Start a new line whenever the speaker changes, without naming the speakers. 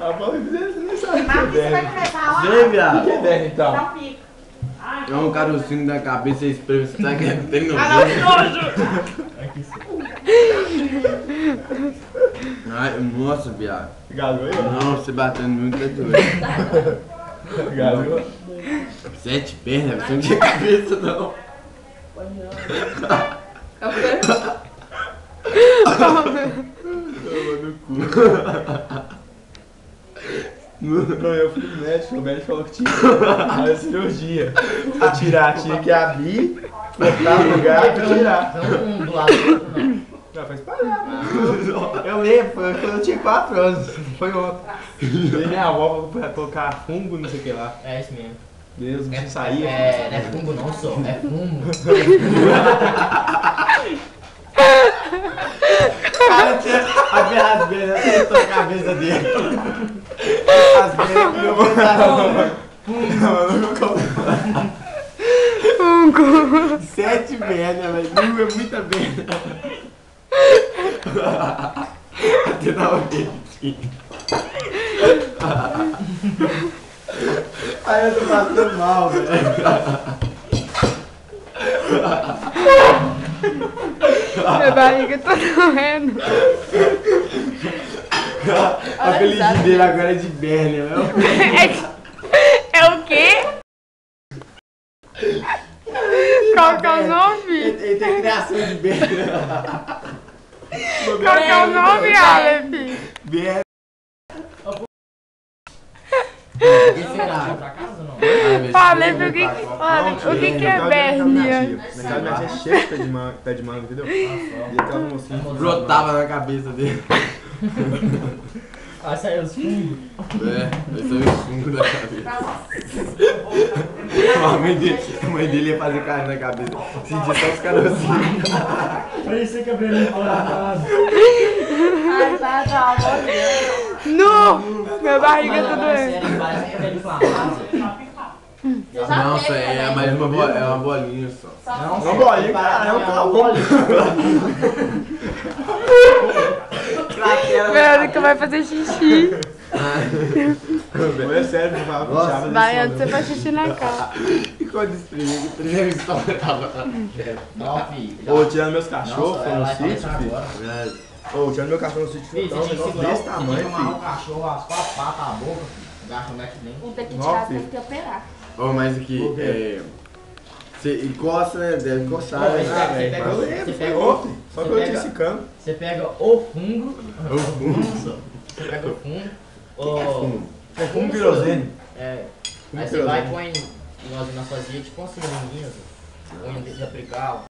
A bola você nem sabe.
Mas você vai começar lá?
Vem, viado.
O que é derno então?
Dá um pico.
É um carocinho da cabeça e espreme. Você tá querendo? Tem nojo.
Ah, não, que nojo!
Ai, nossa, viado.
Galou aí?
Não, você batendo muito é doido.
Galou?
7 pernas, você não tinha cabeça não. Toma no cu.
Não, eu fui no médico, o médico falou que tinha uma cirurgia. Tinha que abrir, botar no lugar e tirar.
Um do lado do outro, não.
Não, foi espalhado. Eu lembro, foi quando eu tinha 4 anos, foi ontem. E minha avó foi colocar fungo, não sei o que lá.
É isso mesmo.
Deus, o bicho saía.
Não é fungo não, só. É fumo.
Cara, tinha as abelhas acertou a cabeça dele. As abelhas criou um fungo. 7 merda, velho. Não é muita merda. Até na orelha. Aí eu tô passando mal, velho.
Minha barriga tá doendo.
O apelido dele agora é de Bernie, velho.
É o quê? Qual que é o nome?
Ele tem criação de Bernie.
Qual que é o nome, Aleph?
Bernie.
O que será? Pra casa não?
Aleph, o que que é Bernia?
Na casa da minha tia é cheio de pé de manga, entendeu? E aquela mocinha.
Brotava na cabeça dele.
Aí saiu os fungos.
É, esse é o fungo da cabeça. A mãe dele ia fazer carne na cabeça. Sentia só os carocinhos.
Parecia que a Brenda falou nada.
Ai, tá,
Não! Minha barriga tá doendo.
Parece que é inflamado.
Não, isso aí é mais uma bolinha só.
Uma bolinha, cara, é um calor.
Verônica vai fazer xixi.
É sério, não fala com chave.
Vai antes você faz xixi na cara.
E quando espremeu, a primeira história tava.
Não, filho.
Ô, tirando meus cachorros, foi no
Nossa, ela vai
sítio,
fazer
filho.
agora.
Ô, tirando meu cachorro no sítio, foi
Filho,
um
você tinha que
negócio
segurar
desse tamanho,
tem que amarrar o
filho.
cachorro, as 4 patas, a boca, filho. O garfamete nem.
Um tem que
Nossa,
tirar,
filho.
tem que operar.
Ô, mas aqui, você encosta, né? Deve encostar,
Não,
né?
mas
Ah, velho,
Você
eu lembro,
pega
foi
o-
ontem. Só que
você
eu tinha
pega-
esse cano.
Você pega o fungo. Você pega o fungo.
É como querosene.
É.
Fungo
Aí você vai e
querosene.
põe. Nós fazia tipo uma seringuinha, unha de aplicar,